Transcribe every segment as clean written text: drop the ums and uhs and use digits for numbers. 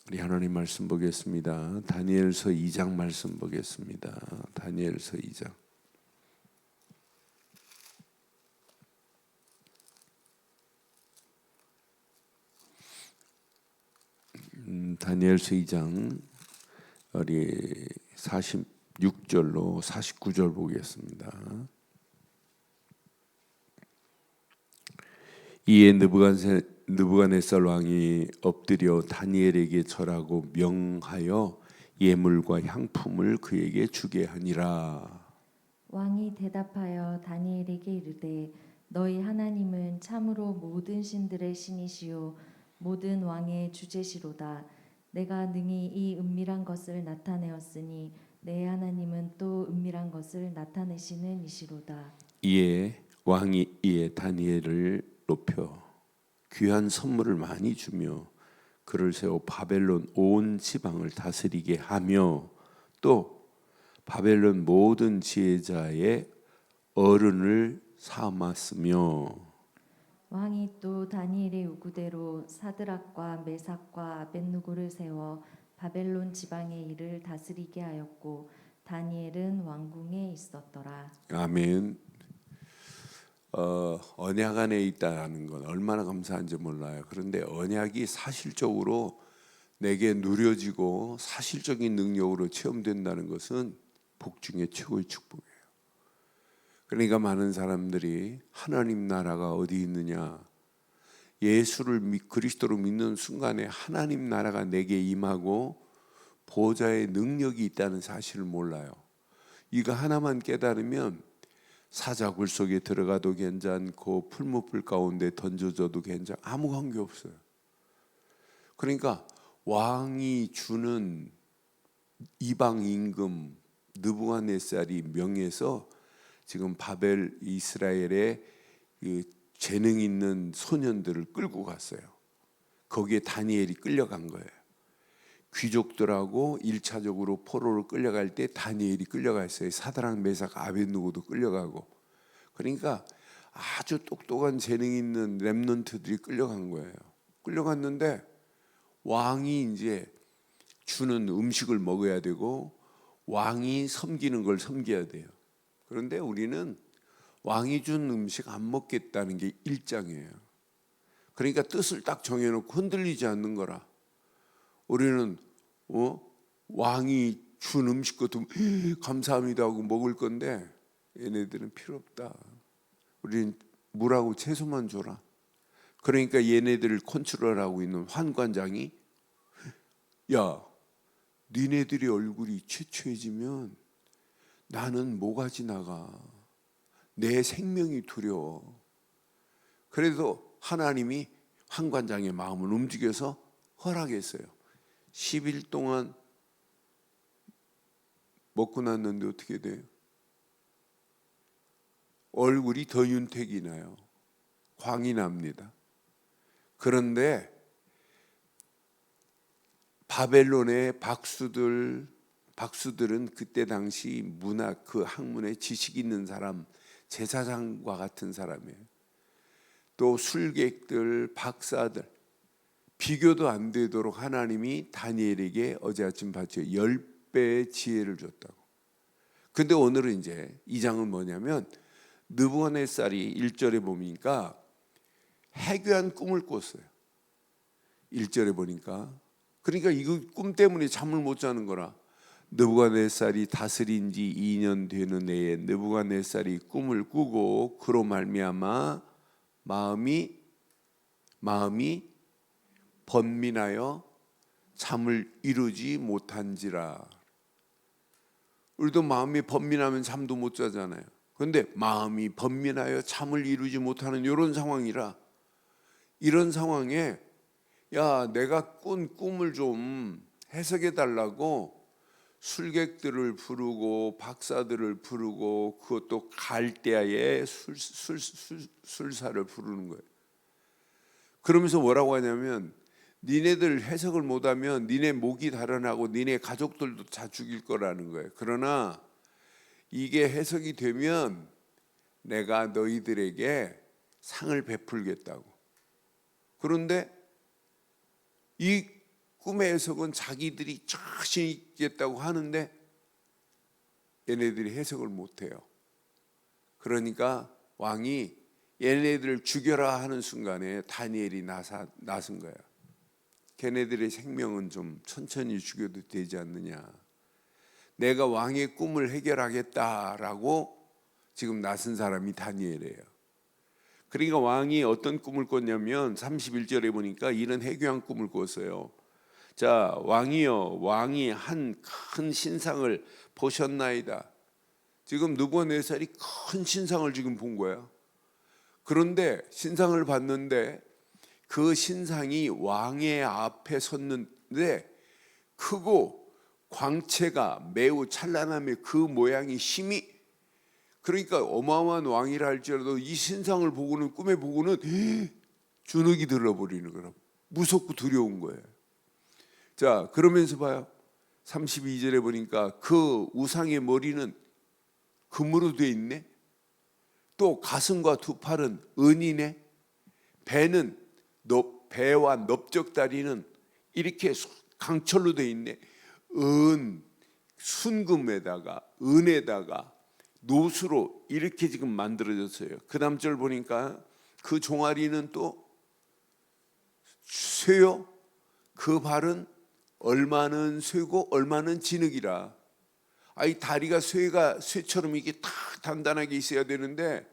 우리 하나님 말씀 보겠습니다. 다니엘서 2장 말씀 보겠습니다. 다니엘서 2장. 다니엘서 2장 우리 46절로 49절 보겠습니다. 이에 느부갓네살 왕이 엎드려 다니엘에게 절하고 명하여 예물과 향품을 그에게 주게 하니라. 왕이 대답하여 다니엘에게 이르되 너희 하나님은 참으로 모든 신들의 신이시요 모든 왕의 주제시로다. 내가 능히 이 은밀한 것을 나타내었으니 내 하나님은 또 은밀한 것을 나타내시는 이시로다. 이에 왕이 이에 다니엘을 높여 귀한 선물을 많이 주며 그를 세워 바벨론 온 지방을 다스리게 하며 또 바벨론 모든 지혜자의 어른을 삼았으며 왕이 또 다니엘의 요구대로 사드락과 메삭과 아벳느고를 세워 바벨론 지방의 일을 다스리게 하였고 다니엘은 왕궁에 있었더라. 아멘. 언약 안에 있다는 건 얼마나 감사한지 몰라요. 그런데 언약이 사실적으로 내게 누려지고 사실적인 능력으로 체험된다는 것은 복 중에 최고의 축복이에요. 그러니까 많은 사람들이 하나님 나라가 어디 있느냐, 예수를 그리스도로 믿는 순간에 하나님 나라가 내게 임하고 보좌의 능력이 있다는 사실을 몰라요. 이거 하나만 깨달으면 사자굴 속에 들어가도 괜찮고 풀무불 가운데 던져져도 괜찮고 아무 관계 없어요. 그러니까 왕이 주는 이방 임금 느부갓네살이 명해서 지금 바벨 이스라엘의 그 재능 있는 소년들을 끌고 갔어요. 거기에 다니엘이 끌려간 거예요. 귀족들하고 1차적으로 포로로 끌려갈 때 다니엘이 끌려갔어요. 사드락 메삭 아벳느고도 끌려가고. 그러니까 아주 똑똑한 재능 있는 렘넌트들이 끌려간 거예요. 끌려갔는데 왕이 이제 주는 음식을 먹어야 되고 왕이 섬기는 걸 섬겨야 돼요. 그런데 우리는 왕이 준 음식 안 먹겠다는 게 일장이에요. 그러니까 뜻을 딱 정해놓고 흔들리지 않는 거라. 우리는 왕이 준 음식 것도 감사합니다 하고 먹을 건데 얘네들은 필요 없다. 우리는 물하고 채소만 줘라. 그러니까 얘네들을 컨트롤하고 있는 환관장이 야, 니네들이 얼굴이 최초해지면 나는 뭐가 지나가. 내 생명이 두려워. 그래도 하나님이 환관장의 마음을 움직여서 허락했어요. 10일 동안 먹고 났는데 어떻게 돼요? 얼굴이 더 윤택이 나요. 광이 납니다. 그런데 바벨론의 박수들은 그때 당시 문학 그 학문에 지식 있는 사람, 제사장과 같은 사람이에요. 또 술객들, 박사들 비교도 안 되도록 하나님이 다니엘에게 어제 아침 봤죠. 10배의 지혜를 줬다고. 근데 오늘은 이제 이 장은 뭐냐면 느부갓네살이 1절에 보니까 해괴한 꿈을 꿨어요. 1절에 보니까. 그러니까 이거 꿈 때문에 잠을 못 자는 거라. 느부갓네살이 다스린 지 2년 되는 해에 느부갓네살이 꿈을 꾸고 그로 말미암아 마음이 번민하여 잠을 이루지 못한지라. 우리도 마음이 번민하면 잠도 못 자잖아요. 그런데 마음이 번민하여 잠을 이루지 못하는 이런 상황이라, 이런 상황에 야, 내가 꾼 꿈을 좀 해석해 달라고 술객들을 부르고 박사들을 부르고 그것도 갈대아의 술사를 부르는 거예요. 그러면서 뭐라고 하냐면 니네들 해석을 못하면 니네 목이 달아나고 니네 가족들도 다 죽일 거라는 거예요. 그러나 이게 해석이 되면 내가 너희들에게 상을 베풀겠다고. 그런데 이 꿈의 해석은 자기들이 자신 있겠다고 하는데 얘네들이 해석을 못해요. 그러니까 왕이 얘네들을 죽여라 하는 순간에 다니엘이 나선 거야. 걔네들의 생명은 좀 천천히 죽여도 되지 않느냐. 내가 왕의 꿈을 해결하겠다라고 지금 나선 사람이 다니엘이에요. 그러니까 왕이 어떤 꿈을 꿨냐면 31절에 보니까 이런 해교한 꿈을 꿨어요. 자, 왕이여, 왕이 한 큰 신상을 보셨나이다. 지금 느부갓네살이 큰 신상을 지금 본 거야. 그런데 신상을 봤는데 그 신상이 왕의 앞에 섰는데 크고 광채가 매우 찬란하며 그 모양이 힘이, 그러니까 어마어마한 왕이라 할지라도 이 신상을 보고는, 꿈에 보고는 주눅이 들어버리는 거라. 무섭고 두려운 거예요. 자, 그러면서 봐요. 32절에 보니까 그 우상의 머리는 금으로 돼 있네. 또 가슴과 두 팔은 은이네. 배와 넓적다리는 이렇게 강철로 돼 있네. 순금에다가 은에다가 노수로 이렇게 지금 만들어졌어요. 그 다음 절 보니까 그 종아리는 또 쇠요. 그 발은 얼마는 쇠고 얼마는 진흙이라. 이 다리가 쇠처럼 이게 탁 단단하게 있어야 되는데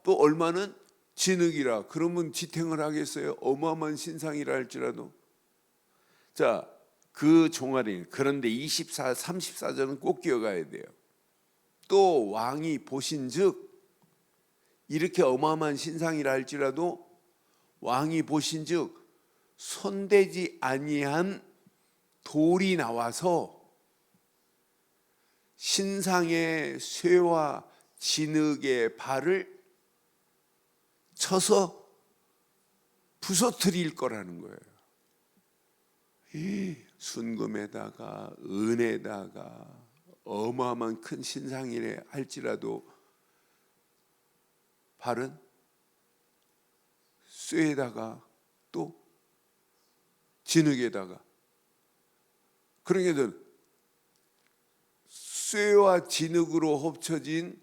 또 얼마는 진흙이라. 그러면 지탱을 하겠어요? 어마어마한 신상이라 할지라도. 자, 그 종아리. 그런데 34절은 꼭 기억해야 돼요. 또 왕이 보신즉, 이렇게 어마어마한 신상이라 할지라도 왕이 보신즉 손대지 아니한 돌이 나와서 신상의 쇠와 진흙의 발을 쳐서 부서뜨릴 거라는 거예요. 순금에다가 은에다가 어마어마한 큰 신상이래 할지라도 발은 쇠에다가 또 진흙에다가. 그러니까 쇠와 진흙으로 hov쳐진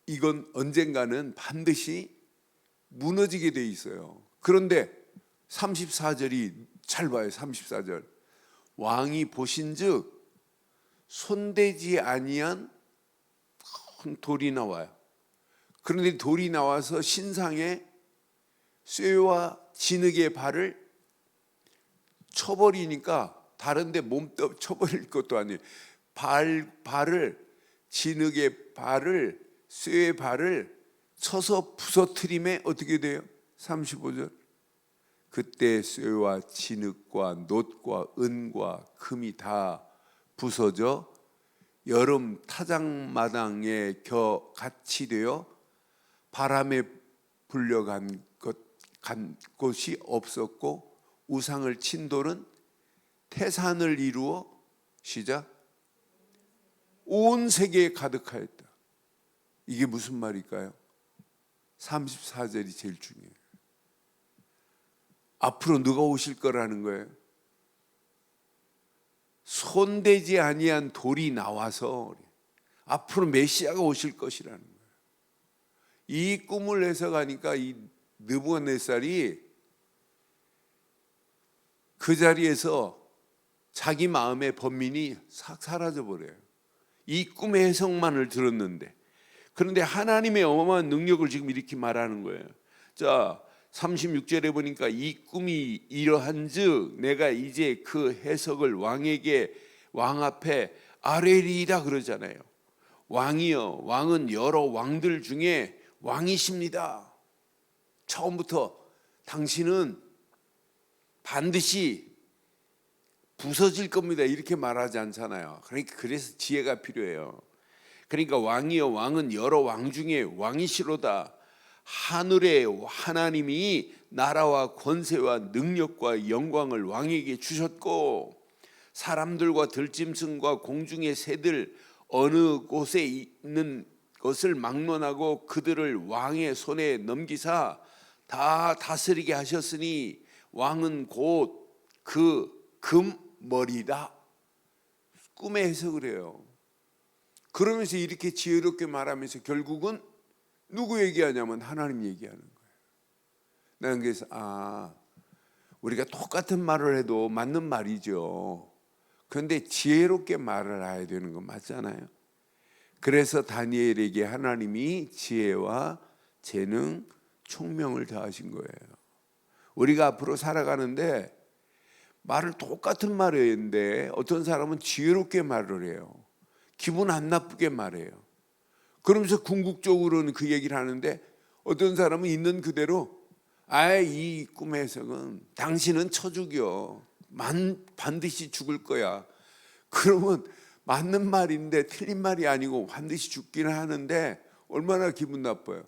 이건 언젠가는 반드시 무너지게 돼 있어요. 그런데 34절이 잘 봐요. 34절. 왕이 보신즉 손대지 아니한 큰 돌이 나와요. 그런데 돌이 나와서 신상의 쇠와 진흙의 발을 쳐버리니까, 다른데 몸도 쳐버릴 것도 아니에요. 발을 진흙의 발을, 쇠의 발을 쳐서 부서뜨림에 어떻게 돼요? 35절. 그때 쇠와 진흙과 놋과 은과 금이 다 부서져 여름 타작마당에 같이 되어 바람에 불려간 곳이 없었고, 우상을 친 돌은 태산을 이루어 시작 온 세계에 가득하였다. 이게 무슨 말일까요? 34절이 제일 중요해요. 앞으로 누가 오실 거라는 거예요. 손대지 아니한 돌이 나와서 앞으로 메시아가 오실 것이라는 거예요. 이 꿈을 해석하니까 이 느부갓네살이 그 자리에서 자기 마음의 번민이 싹 사라져 버려요. 이 꿈의 해석만을 들었는데. 그런데 하나님의 어마어마한 능력을 지금 이렇게 말하는 거예요. 자, 36절에 보니까 이 꿈이 이러한즉 내가 이제 그 해석을 왕 앞에 아뢰리이다 그러잖아요. 왕이여, 왕은 여러 왕들 중에 왕이십니다. 처음부터 당신은 반드시 부서질 겁니다 이렇게 말하지 않잖아요. 그러니까 그래서 지혜가 필요해요. 그러니까 왕이여, 왕은 여러 왕 중에 왕이시로다. 하늘의 하나님이 나라와 권세와 능력과 영광을 왕에게 주셨고, 사람들과 들짐승과 공중의 새들 어느 곳에 있는 것을 막론하고 그들을 왕의 손에 넘기사 다 다스리게 하셨으니 왕은 곧 그 금머리다. 꿈의 해석을 해요. 그러면서 이렇게 지혜롭게 말하면서 결국은 누구 얘기하냐면 하나님 얘기하는 거예요. 나는 그래서 우리가 똑같은 말을 해도 맞는 말이죠. 그런데 지혜롭게 말을 해야 되는 건 맞잖아요. 그래서 다니엘에게 하나님이 지혜와 재능, 총명을 더하신 거예요. 우리가 앞으로 살아가는데 말을 똑같은 말을 했는데 어떤 사람은 지혜롭게 말을 해요. 기분 안 나쁘게 말해요. 그러면서 궁극적으로는 그 얘기를 하는데 어떤 사람은 있는 그대로 이 꿈의 해석은 당신은 쳐죽여. 반드시 죽을 거야. 그러면 맞는 말인데 틀린 말이 아니고 반드시 죽기는 하는데 얼마나 기분 나빠요.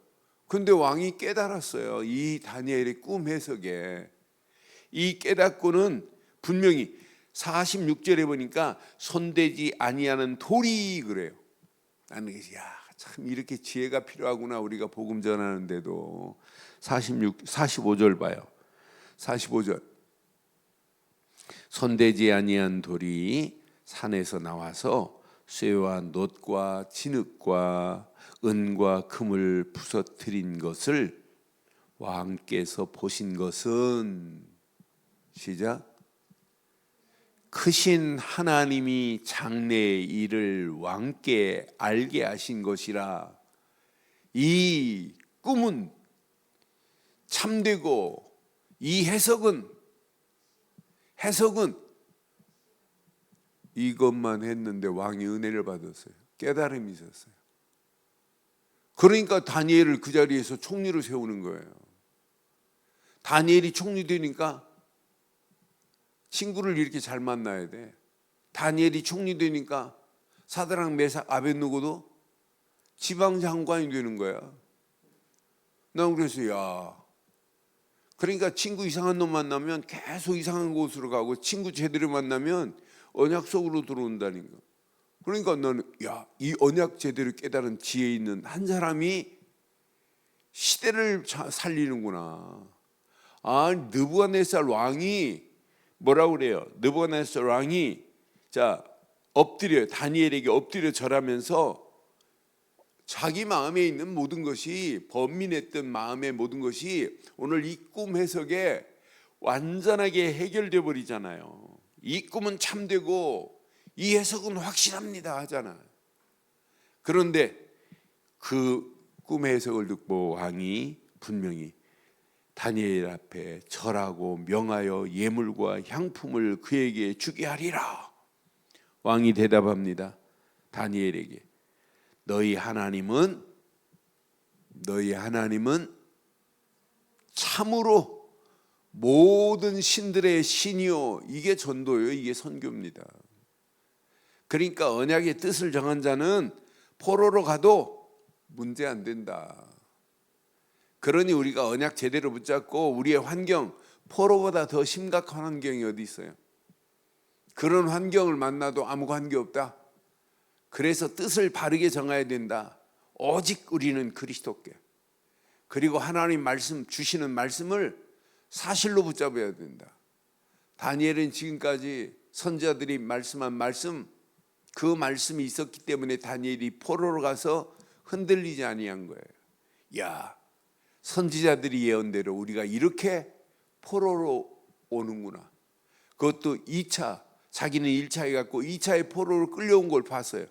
근데 왕이 깨달았어요. 이 다니엘의 꿈 해석에. 이 깨닫고는 분명히 46절에 보니까 손대지 아니하는 돌이 그래요. 나는 참 이렇게 지혜가 필요하구나. 우리가 복음 전하는데도. 45절 봐요. 45절. 손대지 아니한 돌이 산에서 나와서 쇠와 놋과 진흙과 은과 금을 부서뜨린 것을 왕께서 보신 것은 시작. 크신 하나님이 장래의 일을 왕께 알게 하신 것이라. 이 꿈은 참되고 이 해석은 이것만 했는데 왕이 은혜를 받았어요. 깨달음이 있었어요. 그러니까 다니엘을 그 자리에서 총리로 세우는 거예요. 다니엘이 총리 되니까 친구를 이렇게 잘 만나야 돼. 다니엘이 총리 되니까 사드락 메삭 아벳느고도 지방장관이 되는 거야. 난 그래서 그러니까 친구 이상한 놈 만나면 계속 이상한 곳으로 가고 친구 제대로 만나면 언약 속으로 들어온다니까. 그러니까 나는 이 언약 제대로 깨달은 지혜 있는 한 사람이 시대를 살리는구나. 느부갓네살 왕이 뭐라고 그래요? 느부갓네살 왕이 엎드려 다니엘에게 엎드려 절하면서 자기 마음에 있는 모든 것이 번민했던 마음의 모든 것이 오늘 이 꿈 해석에 완전하게 해결돼 버리잖아요. 이 꿈은 참되고 이 해석은 확실합니다 하잖아. 그런데 그 꿈의 해석을 듣고 왕이 분명히 다니엘 앞에 절하고 명하여 예물과 향품을 그에게 주게 하리라. 왕이 대답합니다. 다니엘에게 너희 하나님은 참으로 모든 신들의 신이요. 이게 전도예요. 이게 선교입니다. 그러니까 언약의 뜻을 정한 자는 포로로 가도 문제 안 된다. 그러니 우리가 언약 제대로 붙잡고 우리의 환경, 포로보다 더 심각한 환경이 어디 있어요? 그런 환경을 만나도 아무 관계 없다. 그래서 뜻을 바르게 정해야 된다. 오직 우리는 그리스도께. 그리고 하나님 말씀 주시는 말씀을 사실로 붙잡아야 된다. 다니엘은 지금까지 선지자들이 말씀한 말씀, 그 말씀이 있었기 때문에 다니엘이 포로로 가서 흔들리지 아니한 거예요. 선지자들이 예언대로 우리가 이렇게 포로로 오는구나. 그것도 2차, 자기는 1차 해갖고 2차에 포로로 끌려온 걸 봤어요.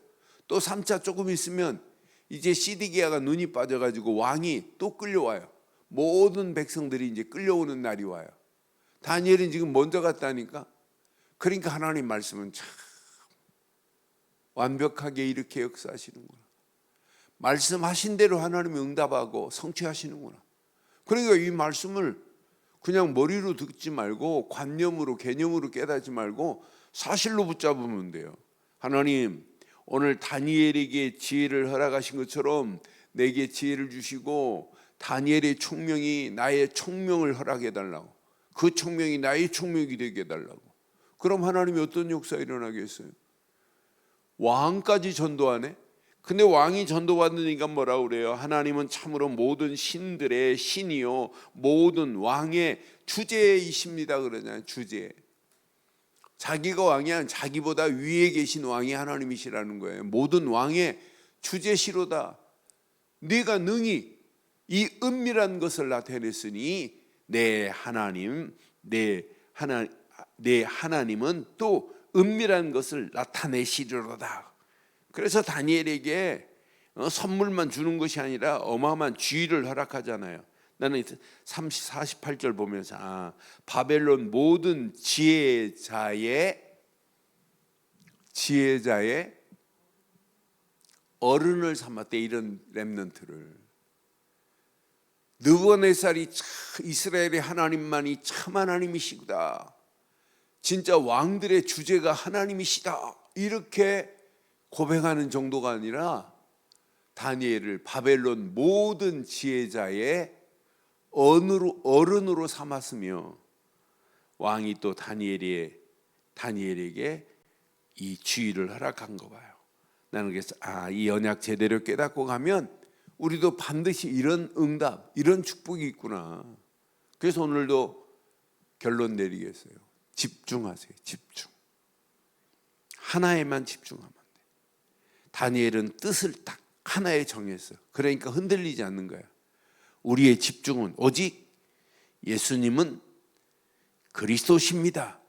또 3차 조금 있으면 이제 시드기야가 눈이 빠져가지고 왕이 또 끌려와요. 모든 백성들이 이제 끌려오는 날이 와요. 다니엘은 지금 먼저 갔다니까. 그러니까 하나님 말씀은 참 완벽하게 이렇게 역사하시는구나. 말씀하신 대로 하나님이 응답하고 성취하시는구나. 그러니까 이 말씀을 그냥 머리로 듣지 말고 관념으로 개념으로 깨닫지 말고 사실로 붙잡으면 돼요. 하나님 오늘 다니엘에게 지혜를 허락하신 것처럼 내게 지혜를 주시고 다니엘의 총명이 나의 총명을 허락해달라고, 그 총명이 나의 총명이 되게 해달라고. 그럼 하나님이 어떤 역사 일어나겠어요? 왕까지 전도하네. 근데 왕이 전도받으니까 뭐라 그래요? 하나님은 참으로 모든 신들의 신이요 모든 왕의 주제이십니다 그러잖아요. 주제. 자기가 왕이 아니라 자기보다 위에 계신 왕이 하나님이시라는 거예요. 모든 왕의 주제시로다. 네가 능히 이 은밀한 것을 나타냈으니 내 하나님은 또 은밀한 것을 나타내시리로다. 그래서 다니엘에게 선물만 주는 것이 아니라 어마어마한 지위를 허락하잖아요. 나는 48절 보면서 바벨론 모든 지혜자의 어른을 삼았대. 이런 렘넌트를. 느부갓네살이 이스라엘의 하나님만이 참 하나님이시구나, 진짜 왕들의 주제가 하나님이시다, 이렇게 고백하는 정도가 아니라 다니엘을 바벨론 모든 지혜자의 어른으로 삼았으며 왕이 또 다니엘에게 이 지위를 허락한 거 봐요. 나는 그래서 이 언약 제대로 깨닫고 가면 우리도 반드시 이런 응답, 이런 축복이 있구나. 그래서 오늘도 결론 내리겠어요. 집중하세요. 집중. 하나에만 집중하면 돼. 다니엘은 뜻을 딱 하나에 정했어. 그러니까 흔들리지 않는 거야. 우리의 집중은 오직 예수님은 그리스도십니다.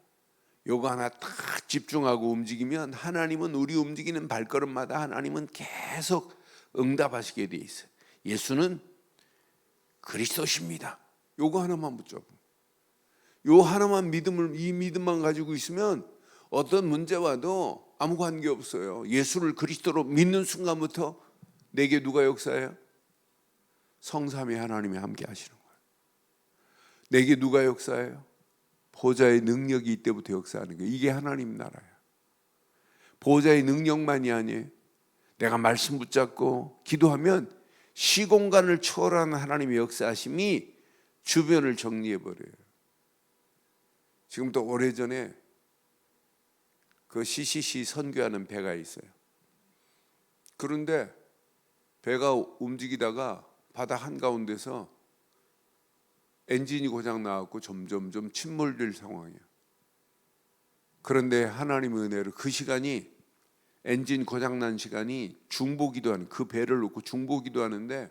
요거 하나 딱 집중하고 움직이면 하나님은 우리 움직이는 발걸음마다 하나님은 계속 응답하시게 돼 있어요. 예수는 그리스도십니다. 요거 하나만 붙잡고, 요 하나만 이 믿음만 가지고 있으면 어떤 문제 와도 아무 관계 없어요. 예수를 그리스도로 믿는 순간부터 내게 누가 역사해요? 성삼위 하나님이 함께 하시는 거예요. 내게 누가 역사해요? 보좌의 능력이 이때부터 역사하는 거예요. 이게 하나님 나라예요. 보좌의 능력만이 아니에요. 내가 말씀 붙잡고 기도하면 시공간을 초월하는 하나님의 역사하심이 주변을 정리해버려요. 지금도 오래전에 그 CCC 선교하는 배가 있어요. 그런데 배가 움직이다가 바다 한가운데서 엔진이 고장 나갖고 점점 침몰될 상황이에요. 그런데 하나님의 은혜로 그 시간이, 엔진 고장난 시간이 중보기도하는, 그 배를 놓고 중보기도하는데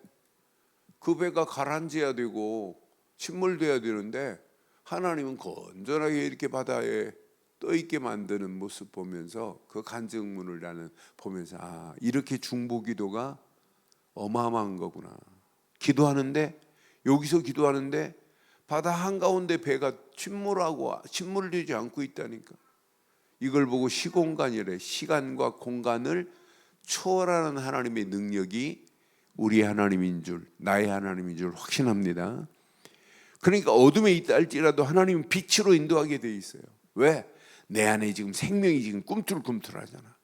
그 배가 가라앉아야 되고 침몰돼야 되는데 하나님은 건전하게 이렇게 바다에 떠있게 만드는 모습 보면서, 그 간증문을 나는 보면서 이렇게 중보기도가 어마어마한 거구나. 기도하는데, 여기서 기도하는데 바다 한가운데 배가 침몰되지 않고 있다니까. 이걸 보고 시공간이래. 시간과 공간을 초월하는 하나님의 능력이 우리의 하나님인 줄, 나의 하나님인 줄 확신합니다. 그러니까 어둠에 있다 할지라도 하나님은 빛으로 인도하게 돼 있어요. 왜? 내 안에 지금 생명이 지금 꿈틀꿈틀하잖아.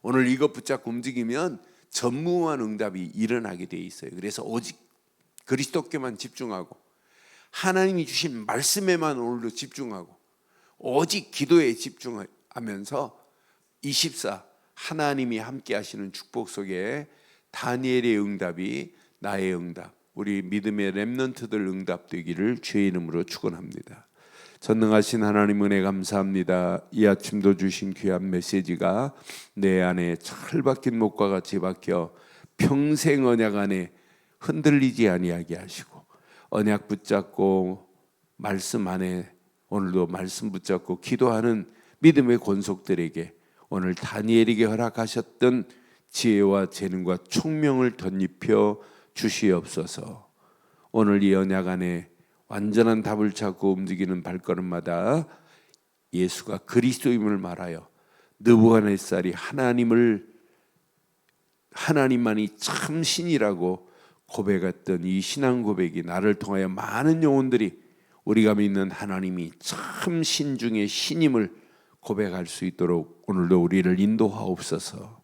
오늘 이것 붙잡고 움직이면 전무한 응답이 일어나게 돼 있어요. 그래서 오직 그리스도께만 집중하고 하나님이 주신 말씀에만 오늘도 집중하고 오직 기도에 집중하면서 24 하나님이 함께 하시는 축복 속에 다니엘의 응답이 나의 응답, 우리 믿음의 렘넌트들 응답 되기를 주의 이름으로 축원합니다. 전능하신 하나님 은혜 감사합니다. 이 아침도 주신 귀한 메시지가 내 안에 철박힌 목과 같이 박혀 평생 언약 안에 흔들리지 아니하게 하시고, 언약 붙잡고 말씀 안에 오늘도 말씀 붙잡고 기도하는 믿음의 권속들에게 오늘 다니엘에게 허락하셨던 지혜와 재능과 총명을 덧입혀 주시옵소서. 오늘 이 언약 안에 완전한 답을 찾고 움직이는 발걸음마다 예수가 그리스도임을 말하여 느부갓네살이 하나님만이 참 신이라고 고백했던 이 신앙 고백이 나를 통하여 많은 영혼들이 우리가 믿는 하나님이 참 신 중에 신임을 고백할 수 있도록 오늘도 우리를 인도하옵소서.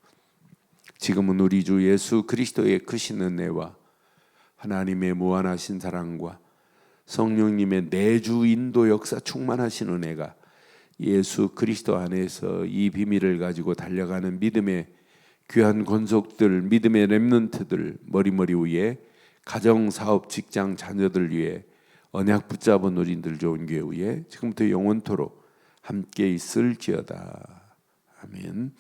지금은 우리 주 예수 그리스도의 크신 은혜와 하나님의 무한하신 사랑과 성령님의 내주 인도 역사 충만하신 은혜가 예수 그리스도 안에서 이 비밀을 가지고 달려가는 믿음의 귀한 권속들, 믿음의 렘넌트들 머리머리 위에 가정, 사업, 직장, 자녀들 위해 언약 붙잡은 우리들 좋은 교회 위에 지금부터 영원토록 함께 있을지어다. 아멘.